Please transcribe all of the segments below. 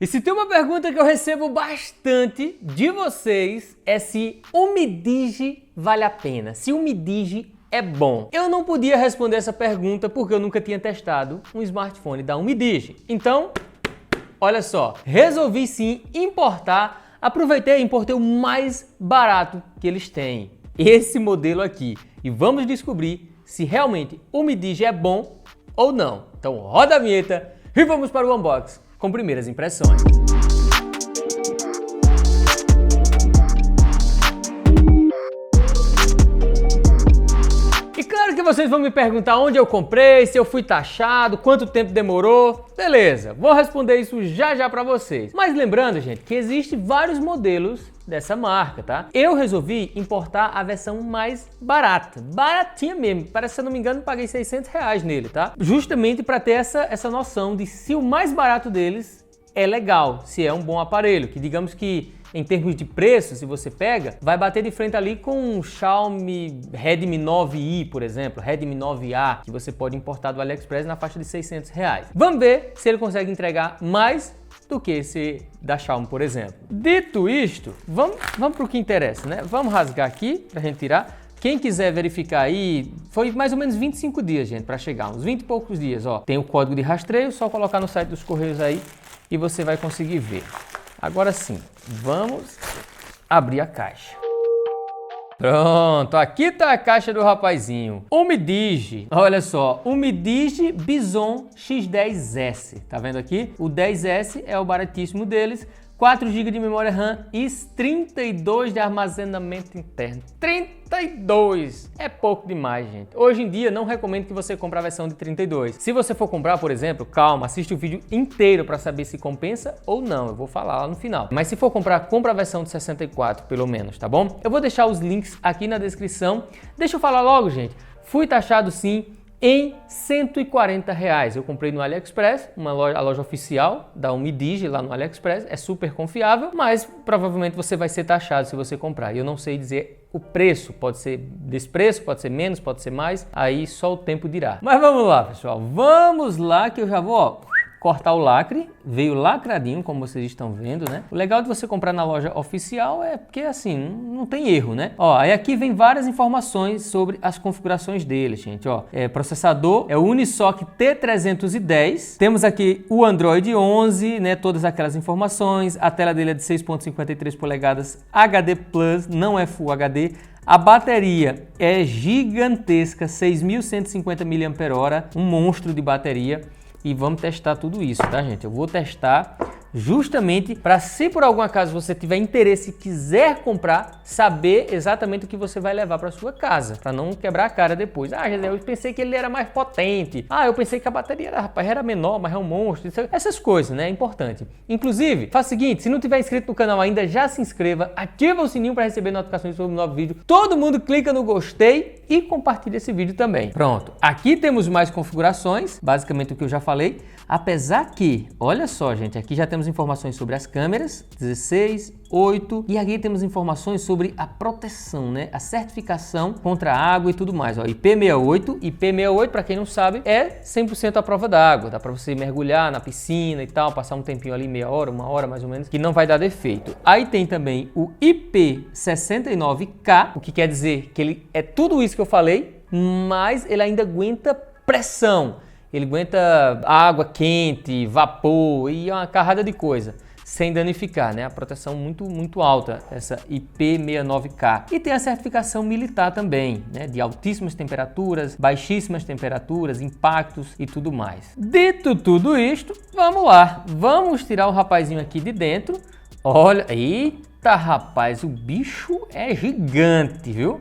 E se tem uma pergunta que eu recebo bastante de vocês é se o Umidigi vale a pena, se o Umidigi é bom. Eu não podia responder essa pergunta porque eu nunca tinha testado um smartphone da Umidigi. Então, olha só, resolvi sim importar, aproveitei e importei o mais barato que eles têm, esse modelo aqui. E vamos descobrir se realmente o Umidigi é bom ou não. Então roda a vinheta e vamos para o unboxing com primeiras impressões. E claro que vocês vão me perguntar onde eu comprei, se eu fui taxado, quanto tempo demorou. Beleza, vou responder isso já para vocês. Mas lembrando, gente, que existem vários modelos dessa marca, tá? Eu resolvi importar a versão mais barata, baratinha mesmo. Parece, se eu não me engano, paguei R$600 nele, tá? Justamente para ter essa noção de se o mais barato deles é legal, se é um bom aparelho, que digamos que em termos de preço, se você pega, vai bater de frente ali com um Xiaomi Redmi 9i, por exemplo, Redmi 9A, que você pode importar do AliExpress na faixa de R$600. Vamos ver se ele consegue entregar mais do que esse da Xiaomi, por exemplo. Dito isto, vamos para o que interessa, né? Vamos rasgar aqui para a gente tirar. Quem quiser verificar aí, foi mais ou menos 25 dias, gente, para chegar, uns 20 e poucos dias, ó. Tem o código de rastreio, só colocar no site dos Correios aí e você vai conseguir ver. Agora sim, vamos abrir a caixa. Pronto, aqui tá a caixa do rapazinho. Umidigi, olha só, Umidigi Bison X10S, tá vendo aqui? O 10S é o baratíssimo deles, 4 GB de memória RAM e 32 de armazenamento interno. 32! É pouco demais, gente. Hoje em dia, não recomendo que você compre a versão de 32. Se você for comprar, por exemplo, calma, assiste o vídeo inteiro para saber se compensa ou não. Eu vou falar lá no final. Mas se for comprar, compra a versão de 64, pelo menos, tá bom? Eu vou deixar os links aqui na descrição. Deixa eu falar logo, gente. Fui taxado sim em R$140. Eu comprei no AliExpress, a loja oficial da Umidigi lá no AliExpress, é super confiável, mas provavelmente você vai ser taxado se você comprar. E eu não sei dizer o preço, pode ser desse preço, pode ser menos, pode ser mais, aí só o tempo dirá. Mas vamos lá, pessoal, vamos lá que eu já vou, ó, cortar o lacre, veio lacradinho, como vocês estão vendo, né? O legal de você comprar na loja oficial é porque, assim, não tem erro, né? Ó, aí aqui vem várias informações sobre as configurações dele, gente, ó. Processador é o Unisoc T310, temos aqui o Android 11, né? Todas aquelas informações, a tela dele é de 6.53 polegadas HD+, não é Full HD, a bateria é gigantesca, 6.150 mAh, um monstro de bateria. E vamos testar tudo isso, tá, gente? Eu vou testar justamente para, se por algum acaso você tiver interesse e quiser comprar, saber exatamente o que você vai levar para sua casa, para não quebrar a cara depois. Ah, eu pensei que ele era mais potente. Ah, eu pensei que a bateria era menor, mas é um monstro. Essas coisas, né? É importante. Inclusive, faça o seguinte, se não tiver inscrito no canal ainda, já se inscreva, ativa o sininho para receber notificações sobre um novo vídeo. Todo mundo clica no gostei e compartilha esse vídeo também. Pronto. Aqui temos mais configurações, basicamente o que eu já falei. Apesar que, olha só, gente, aqui já temos informações sobre as câmeras, 16, 8, e aqui temos informações sobre a proteção, né? A certificação contra água e tudo mais, ó, IP68. IP68, para quem não sabe, é 100% à prova d'água. Dá para você mergulhar na piscina e tal, passar um tempinho ali, meia hora, uma hora mais ou menos, que não vai dar defeito. Aí tem também o IP69K, o que quer dizer que ele é tudo isso que eu falei, mas ele ainda aguenta pressão. Ele aguenta água quente, vapor e uma carrada de coisa, sem danificar, né? A proteção muito alta, essa IP69K. E tem a certificação militar também, né? De altíssimas temperaturas, baixíssimas temperaturas, impactos e tudo mais. Dito tudo isto, vamos lá. Vamos tirar o rapazinho aqui de dentro. Olha, eita rapaz, o bicho é gigante, viu?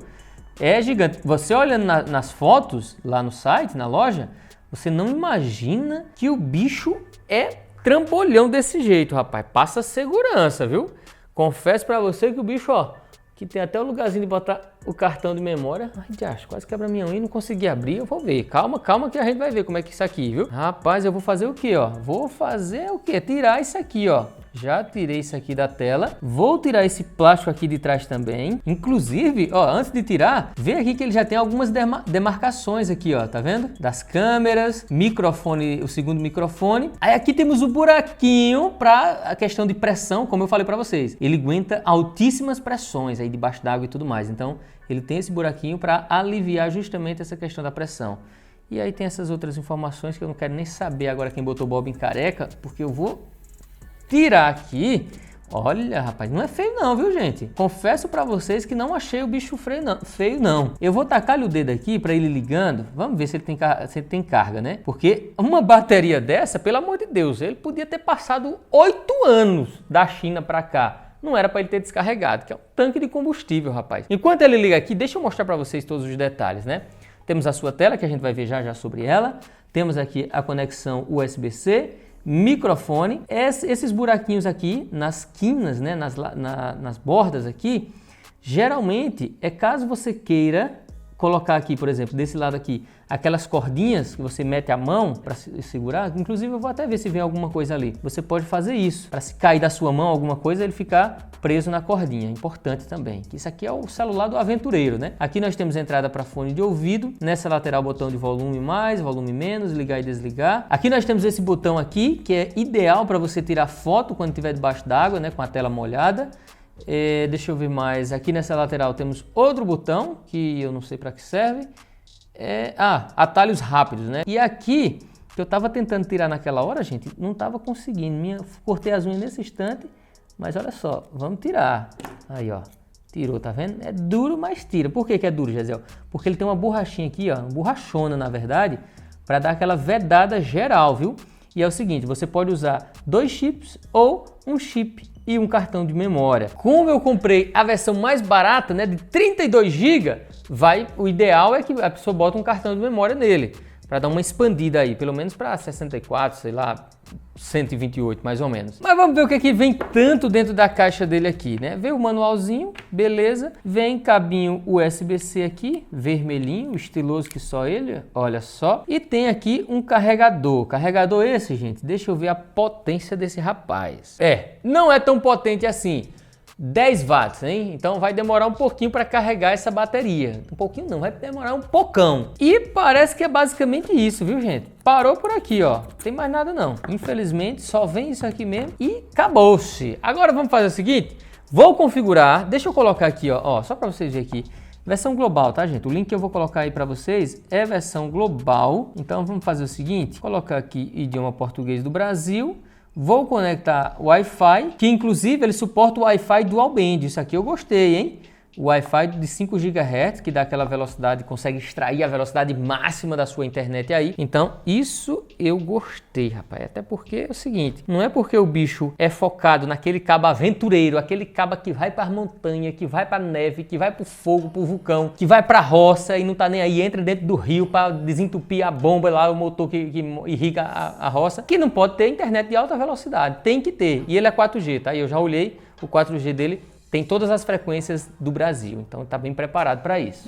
É gigante. Você olhando nas fotos lá no site, na loja, você não imagina que o bicho é trambolhão desse jeito, rapaz. Passa segurança, viu? Confesso pra você que o bicho, ó, que tem até o lugarzinho de botar o cartão de memória. Ai, diacho, quase quebra minha unha e não consegui abrir. Eu vou ver. Calma que a gente vai ver como é que é isso aqui, viu? Rapaz, eu vou fazer o quê, ó? Vou fazer o quê? Tirar isso aqui, ó. Já tirei isso aqui da tela. Vou tirar esse plástico aqui de trás também. Inclusive, ó, antes de tirar, vê aqui que ele já tem algumas demarcações aqui, ó, tá vendo? Das câmeras, microfone, o segundo microfone. Aí aqui temos o buraquinho para a questão de pressão, como eu falei para vocês. Ele aguenta altíssimas pressões aí debaixo d'água e tudo mais. Então, ele tem esse buraquinho para aliviar justamente essa questão da pressão. E aí tem essas outras informações que eu não quero nem saber agora quem botou Bob em careca, porque eu vou tirar aqui. Olha, rapaz, não é feio não, viu, gente? Confesso pra vocês que não achei o bicho feio não. Eu vou tacar-lhe o dedo aqui pra ele ligando. Vamos ver se ele tem carga, né? Porque uma bateria dessa, pelo amor de Deus, ele podia ter passado 8 anos da China pra cá. Não era para ele ter descarregado, que é um tanque de combustível, rapaz. Enquanto ele liga aqui, deixa eu mostrar para vocês todos os detalhes, né? Temos a sua tela, que a gente vai ver já sobre ela. Temos aqui a conexão USB-C, microfone. Esses buraquinhos aqui nas quinas, né? Nas bordas aqui, geralmente é caso você queira colocar aqui, por exemplo, desse lado aqui, aquelas cordinhas que você mete a mão para segurar. Inclusive eu vou até ver se vem alguma coisa ali. Você pode fazer isso, para se cair da sua mão alguma coisa, ele ficar preso na cordinha. Importante também. Isso aqui é o celular do aventureiro, né? Aqui nós temos entrada para fone de ouvido. Nessa lateral, botão de volume mais, volume menos, ligar e desligar. Aqui nós temos esse botão aqui, que é ideal para você tirar foto quando estiver debaixo d'água, né? Com a tela molhada. Deixa eu ver mais. Aqui nessa lateral temos outro botão, que eu não sei para que serve. Atalhos rápidos, né? E aqui, que eu tava tentando tirar naquela hora, gente, não tava conseguindo. Cortei as unhas nesse instante, mas olha só, vamos tirar. Aí, ó, tirou, tá vendo? É duro, mas tira. Por que é duro, Gesiel? Porque ele tem uma borrachinha aqui, ó, uma borrachona, na verdade, para dar aquela vedada geral, viu? E é o seguinte, você pode usar 2 chips ou um chip e um cartão de memória. Como eu comprei a versão mais barata, né, de 32 GB, o ideal é que a pessoa bota um cartão de memória nele, para dar uma expandida aí, pelo menos para 64, sei lá, 128 mais ou menos. Mas vamos ver o que é que vem tanto dentro da caixa dele aqui, né? Vem o manualzinho, beleza. Vem cabinho USB-C aqui, vermelhinho, estiloso que só ele, olha só. E tem aqui um carregador. Carregador esse, gente, deixa eu ver a potência desse rapaz. Não é tão potente assim. 10 watts, hein? Então vai demorar um pouquinho para carregar essa bateria. Um pouquinho não, vai demorar um pocão. E parece que é basicamente isso, viu, gente? Parou por aqui, ó. Não tem mais nada não. Infelizmente, só vem isso aqui mesmo e acabou-se. Agora vamos fazer o seguinte. Vou configurar, deixa eu colocar aqui, ó, só para vocês verem aqui. Versão global, tá, gente? O link que eu vou colocar aí para vocês é versão global. Então vamos fazer o seguinte. Colocar aqui idioma português do Brasil. Vou conectar o Wi-Fi, que inclusive ele suporta o Wi-Fi Dual Band. Isso aqui eu gostei, hein? O Wi-Fi de 5 GHz, que dá aquela velocidade, consegue extrair a velocidade máxima da sua internet aí. Então, isso eu gostei, rapaz. Até porque é o seguinte, não é porque o bicho é focado naquele cabo aventureiro, aquele cabo que vai para as montanhas, que vai para a neve, que vai para o fogo, para o vulcão, que vai para a roça e não tá nem aí, entra dentro do rio para desentupir a bomba lá, o motor que irriga a roça, que não pode ter internet de alta velocidade. Tem que ter. E ele é 4G, tá? E eu já olhei, o 4G dele tem todas as frequências do Brasil, então está bem preparado para isso.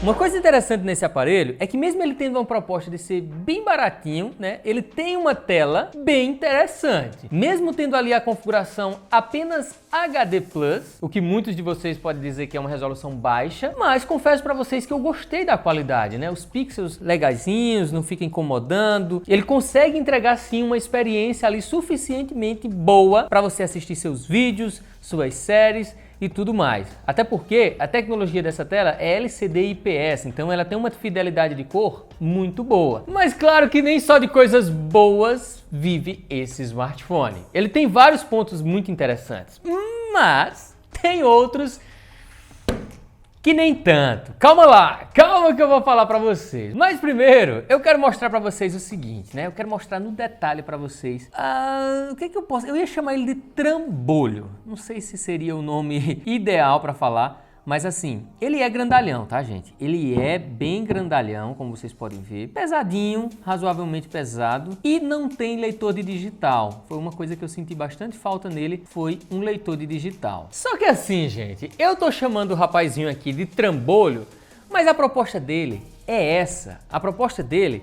Uma coisa interessante nesse aparelho é que mesmo ele tendo uma proposta de ser bem baratinho, né, ele tem uma tela bem interessante. Mesmo tendo ali a configuração apenas HD+, o que muitos de vocês podem dizer que é uma resolução baixa, mas confesso para vocês que eu gostei da qualidade, né? Os pixels legaisinhos, não fica incomodando. Ele consegue entregar sim uma experiência ali suficientemente boa para você assistir seus vídeos, suas séries e tudo mais. Até porque a tecnologia dessa tela é LCD IPS, então ela tem uma fidelidade de cor muito boa. Mas claro que nem só de coisas boas vive esse smartphone. Ele tem vários pontos muito interessantes, mas tem outros que nem tanto. Calma lá, calma que eu vou falar para vocês. Mas primeiro, eu quero mostrar para vocês o seguinte, né? Eu quero mostrar no detalhe para vocês. O que eu posso... Eu ia chamar ele de trambolho. Não sei se seria o nome ideal para falar, Mas assim, ele é grandalhão, tá, gente? Ele é bem grandalhão, como vocês podem ver. Pesadinho, razoavelmente pesado. E não tem leitor de digital. Foi uma coisa que eu senti bastante falta nele, foi um leitor de digital. Só que assim, gente, eu tô chamando o rapazinho aqui de trambolho, mas a proposta dele é essa. A proposta dele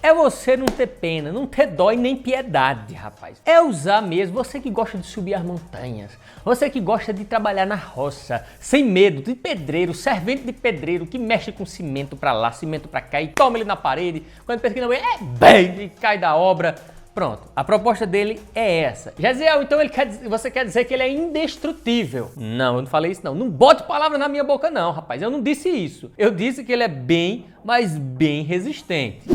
é você não ter pena, não ter dó e nem piedade, rapaz. É usar mesmo, você que gosta de subir as montanhas, você que gosta de trabalhar na roça, sem medo, de pedreiro, servente de pedreiro, que mexe com cimento pra lá, cimento pra cá e toma ele na parede, quando pensa que não é bem e cai da obra. Pronto, a proposta dele é essa. Jaziel, então você quer dizer que ele é indestrutível? Não, eu não falei isso não. Não bote palavra na minha boca não, rapaz. Eu não disse isso. Eu disse que ele é bem, mas bem resistente.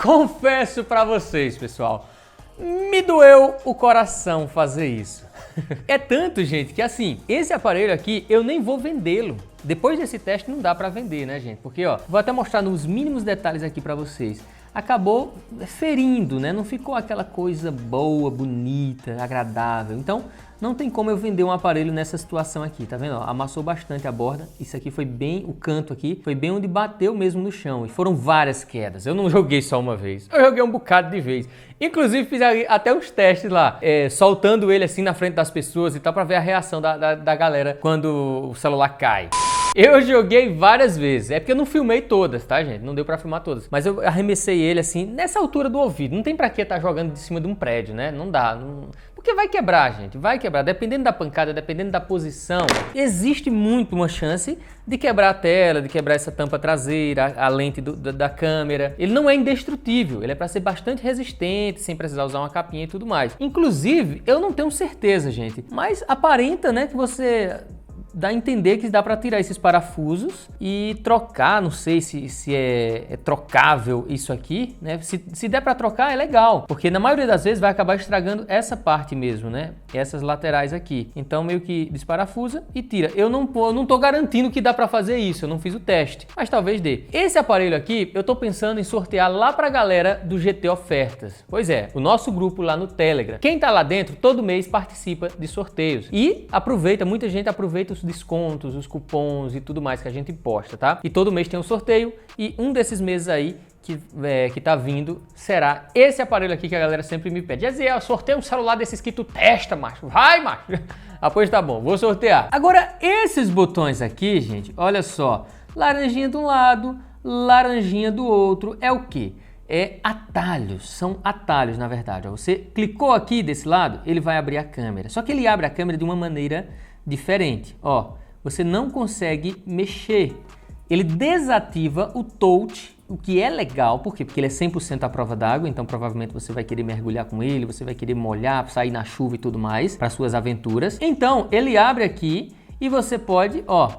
Confesso pra vocês, pessoal, me doeu o coração fazer isso. É tanto, gente, que assim, esse aparelho aqui eu nem vou vendê-lo. Depois desse teste não dá pra vender, né, gente? Porque, ó, vou até mostrar nos mínimos detalhes aqui pra vocês. Acabou ferindo, né? Não ficou aquela coisa boa, bonita, agradável. Então, não tem como eu vender um aparelho nessa situação aqui, tá vendo? Ó, amassou bastante a borda. Isso aqui foi bem, o canto aqui, foi bem onde bateu mesmo no chão. E foram várias quedas. Eu não joguei só uma vez, eu joguei um bocado de vez. Inclusive fiz até uns testes lá, soltando ele assim na frente das pessoas e tal, pra ver a reação da galera quando o celular cai. Eu joguei várias vezes, é porque eu não filmei todas, tá, gente? Não deu pra filmar todas. Mas eu arremessei ele assim, nessa altura do ouvido. Não tem pra que estar jogando de cima de um prédio, né? Não dá, não... Porque vai quebrar, gente, vai quebrar. Dependendo da pancada, dependendo da posição, existe muito uma chance de quebrar a tela, de quebrar essa tampa traseira, a lente da câmera. Ele não é indestrutível, ele é para ser bastante resistente, sem precisar usar uma capinha e tudo mais. Inclusive, eu não tenho certeza, gente, mas aparenta, né, que você... dá a entender que dá para tirar esses parafusos e trocar, não sei se é trocável isso aqui, né? Se der para trocar é legal, porque na maioria das vezes vai acabar estragando essa parte mesmo, né? Essas laterais aqui. Então meio que desparafusa e tira. Eu não tô garantindo que dá para fazer isso, eu não fiz o teste, mas talvez dê. Esse aparelho aqui eu tô pensando em sortear lá pra galera do GT Ofertas. Pois é, o nosso grupo lá no Telegram. Quem tá lá dentro todo mês participa de sorteios e aproveita, muita gente aproveita os descontos, os cupons e tudo mais que a gente posta, tá? E todo mês tem um sorteio e um desses meses aí que tá vindo será esse aparelho aqui que a galera sempre me pede. Jaziel, sorteia um celular desses que tu testa, macho. Vai, macho. Ah, pois tá bom, vou sortear. Agora, esses botões aqui, gente, olha só. Laranjinha de um lado, laranjinha do outro. É o quê? É atalhos, são atalhos na verdade. Você clicou aqui desse lado, ele vai abrir a câmera. Só que ele abre a câmera de uma maneira diferente. Ó, você não consegue mexer. Ele desativa o touch, o que é legal, por quê? Porque ele é 100% à prova d'água, então provavelmente você vai querer mergulhar com ele, você vai querer molhar, sair na chuva e tudo mais, para suas aventuras. Então, ele abre aqui e você pode, ó,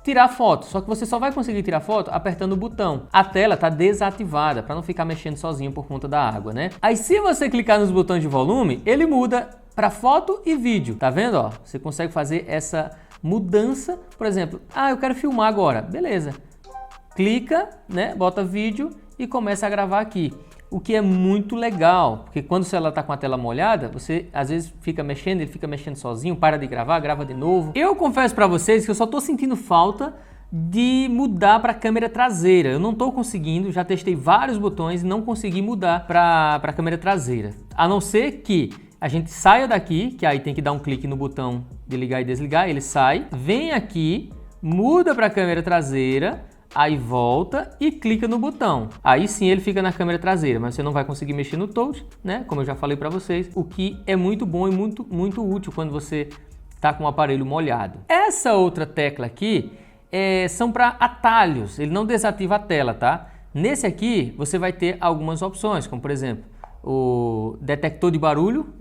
tirar foto, só que você só vai conseguir tirar foto apertando o botão. A tela tá desativada para não ficar mexendo sozinho por conta da água, né? Aí se você clicar nos botões de volume, ele muda para foto e vídeo, tá vendo? Ó, você consegue fazer essa mudança, por exemplo, eu quero filmar agora, beleza? Clica, né? Bota vídeo e começa a gravar aqui. O que é muito legal, porque quando o celular tá com a tela molhada, você às vezes fica mexendo, ele fica mexendo sozinho, para de gravar, grava de novo. Eu confesso para vocês que eu só tô sentindo falta de mudar para a câmera traseira. Eu não tô conseguindo, já testei vários botões e não consegui mudar para a câmera traseira. A não ser que a gente saia daqui, que aí tem que dar um clique no botão de ligar e desligar, ele sai, vem aqui, muda para a câmera traseira, aí volta e clica no botão. Aí sim ele fica na câmera traseira, mas você não vai conseguir mexer no touch, né? Como eu já falei para vocês, o que é muito bom e muito útil quando você tá com o aparelho molhado. Essa outra tecla aqui são para atalhos, ele não desativa a tela, tá? Nesse aqui você vai ter algumas opções, como por exemplo, o detector de barulho,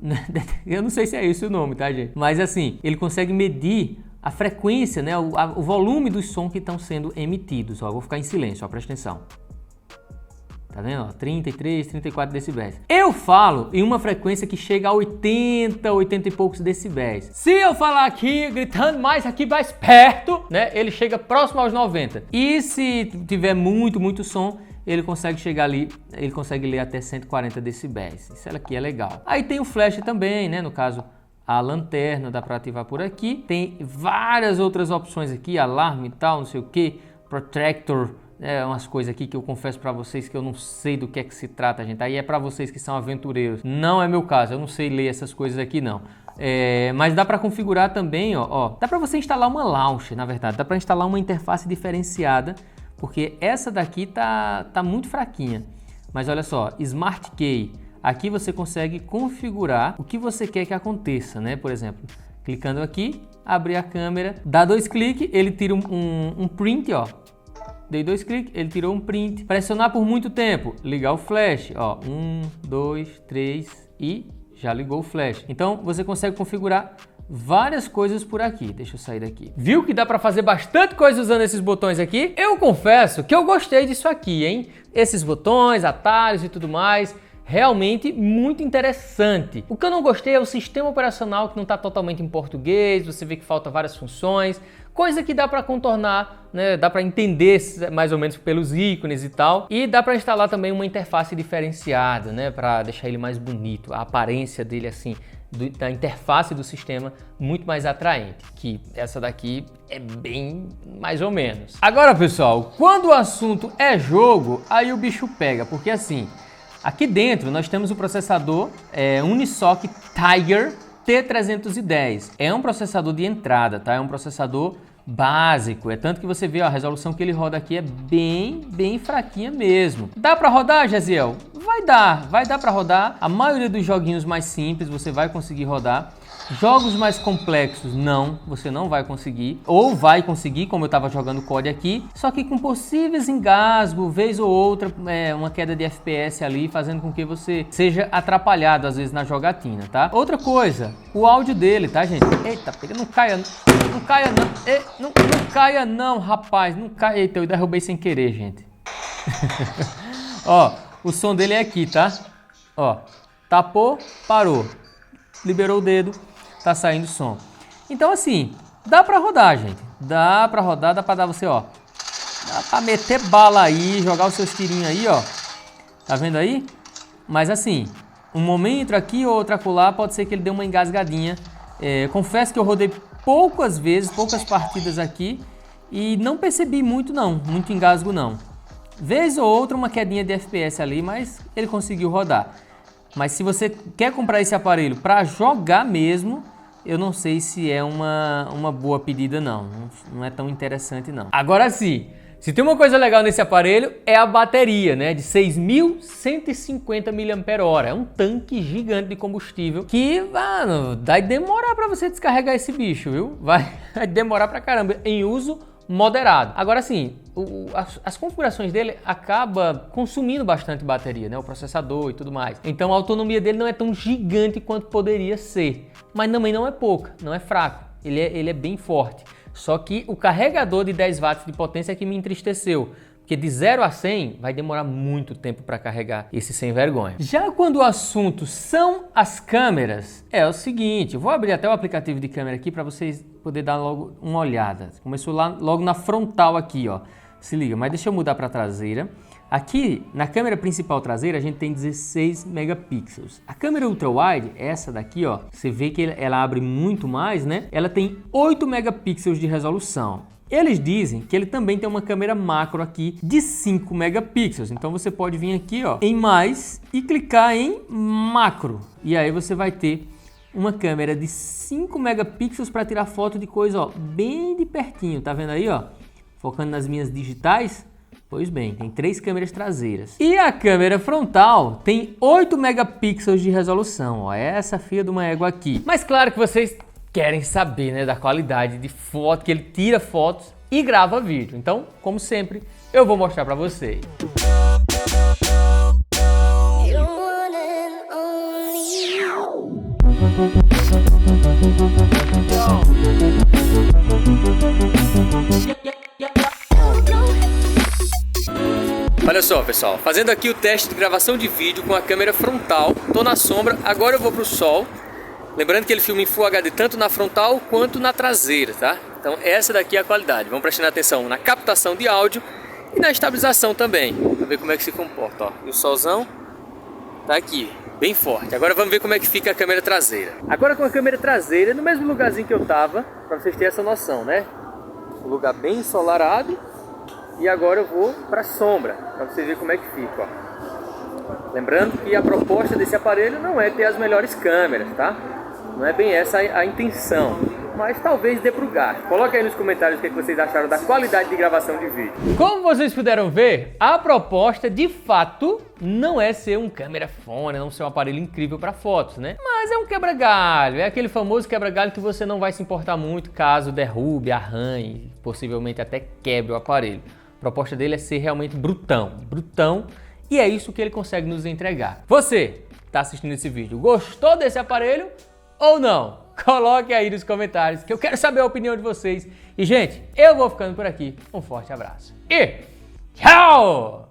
eu não sei se é esse o nome, tá, gente? Mas assim, ele consegue medir a frequência, né, o volume dos sons que estão sendo emitidos. Ó, vou ficar em silêncio, ó, presta atenção. Tá vendo? Ó, 33, 34 decibéis. Eu falo em uma frequência que chega a 80, 80 e poucos decibéis. Se eu falar aqui, gritando mais aqui mais perto, né, ele chega próximo aos 90. E se tiver muito som, ele consegue chegar ali, ele consegue ler até 140 decibéis. Isso aqui é legal. Aí tem o flash também, né? No caso, a lanterna dá para ativar por aqui. Tem várias outras opções aqui, alarme e tal, não sei o que, protractor, umas coisas aqui que eu confesso para vocês que eu não sei do que é que se trata, gente. Aí é para vocês que são aventureiros. Não é meu caso, eu não sei ler essas coisas aqui não. Mas dá para configurar também, ó, dá para você instalar uma launcher, na verdade, dá para instalar uma interface diferenciada, porque essa daqui tá muito fraquinha. Mas olha só, Smart Key, aqui você consegue configurar o que você quer que aconteça, né? Por exemplo, clicando aqui, abrir a câmera, dá 2 cliques, ele tira um print, ó. Dei 2 cliques, ele tirou um print. Pressionar por muito tempo, ligar o flash, ó, 1, 2, 3 e já ligou o flash. Então você consegue configurar várias coisas por aqui. Deixa eu sair daqui. Viu que dá para fazer bastante coisa usando esses botões aqui? Eu confesso que eu gostei disso aqui, hein? Esses botões, atalhos e tudo mais. Realmente muito interessante. O que eu não gostei é o sistema operacional que não está totalmente em português, você vê que falta várias funções, coisa que dá para contornar, né? Dá para entender mais ou menos pelos ícones e tal, e dá para instalar também uma interface diferenciada, né? Para deixar ele mais bonito, a aparência dele assim, da interface do sistema muito mais atraente, que essa daqui é bem mais ou menos. Agora pessoal, quando o assunto é jogo, aí o bicho pega, porque assim, aqui dentro nós temos o processador Unisoc Tiger T310. É um processador de entrada, tá? É um processador básico. É tanto que você vê, ó, a resolução que ele roda aqui é bem fraquinha mesmo. Dá para rodar, Jaziel? Vai dar para rodar. A maioria dos joguinhos mais simples você vai conseguir rodar. Jogos mais complexos, não, você não vai conseguir. Ou vai conseguir, como eu estava jogando COD aqui, só que com possíveis engasgos, vez ou outra, uma queda de FPS ali, fazendo com que você seja atrapalhado, às vezes, na jogatina, tá? Outra coisa, o áudio dele, tá, gente? Eita, não caia não. Não caia não, rapaz. Não caia. Eita, eu derrubei sem querer, gente. Ó, o som dele é aqui, tá? Ó, tapou, parou. Liberou o dedo. Tá saindo som. Então assim, dá pra rodar, gente. Dá pra rodar, dá pra dar você, ó. Dá pra meter bala aí, jogar os seus tirinhos aí, ó. Tá vendo aí? Mas assim, um momento aqui ou outro acolá, pode ser que ele dê uma engasgadinha. Confesso que eu rodei poucas vezes, poucas partidas aqui. E não percebi muito engasgo não. Vez ou outra uma quedinha de FPS ali, mas ele conseguiu rodar. Mas se você quer comprar esse aparelho para jogar mesmo, eu não sei se é uma boa pedida não. Não é tão interessante não. Agora sim, se tem uma coisa legal nesse aparelho é a bateria, né? De 6.150 mAh. É um tanque gigante de combustível que, mano, vai demorar para você descarregar esse bicho, viu? Vai demorar pra caramba em uso moderado. Agora sim, as configurações dele acaba consumindo bastante bateria, né? O processador e tudo mais. Então a autonomia dele não é tão gigante quanto poderia ser, mas também não é pouca, não é fraco. Ele é bem forte. Só que o carregador de 10 watts de potência é que me entristeceu. Porque de 0 a 100 vai demorar muito tempo para carregar esse sem vergonha. Já quando o assunto são as câmeras, é o seguinte, eu vou abrir até o aplicativo de câmera aqui para vocês poderem dar logo uma olhada. Começou lá logo na frontal aqui, ó. Se liga, mas deixa eu mudar para a traseira. Aqui na câmera principal traseira a gente tem 16 megapixels. A câmera ultra-wide, essa daqui, ó, você vê que ela abre muito mais, né? Ela tem 8 megapixels de resolução. Eles dizem que ele também tem uma câmera macro aqui de 5 megapixels. Então você pode vir aqui, ó, em mais e clicar em macro. E aí você vai ter uma câmera de 5 megapixels para tirar foto de coisa, ó, bem de pertinho. Tá vendo aí, ó? Focando nas minhas digitais. Pois bem, tem 3 câmeras traseiras. E a câmera frontal tem 8 megapixels de resolução. Ó, essa filha de uma égua aqui. Mas claro que vocês querem saber, né, da qualidade de foto, que ele tira fotos e grava vídeo. Então, como sempre, eu vou mostrar para vocês. Olha só, pessoal, fazendo aqui o teste de gravação de vídeo com a câmera frontal. Tô na sombra, agora eu vou pro sol. Lembrando que ele filma em Full HD tanto na frontal quanto na traseira, tá? Então essa daqui é a qualidade. Vamos prestar atenção na captação de áudio e na estabilização também, para ver como é que se comporta, ó. E o solzão tá aqui, bem forte. Agora vamos ver como é que fica a câmera traseira. Agora com a câmera traseira, no mesmo lugarzinho que eu tava, para vocês terem essa noção, né? Um lugar bem ensolarado. E agora eu vou para sombra, para vocês verem como é que fica, ó. Lembrando que a proposta desse aparelho não é ter as melhores câmeras, tá? Não é bem essa a intenção, mas talvez dê pro gasto. Coloque aí nos comentários o que vocês acharam da qualidade de gravação de vídeo. Como vocês puderam ver, a proposta de fato não é ser um câmera fone, não ser um aparelho incrível para fotos, né? Mas é um quebra-galho, é aquele famoso quebra-galho que você não vai se importar muito caso derrube, arranhe, possivelmente até quebre o aparelho. A proposta dele é ser realmente brutão, e é isso que ele consegue nos entregar. Você está assistindo esse vídeo, gostou desse aparelho ou não? Coloque aí nos comentários que eu quero saber a opinião de vocês. E gente, eu vou ficando por aqui. Um forte abraço e tchau!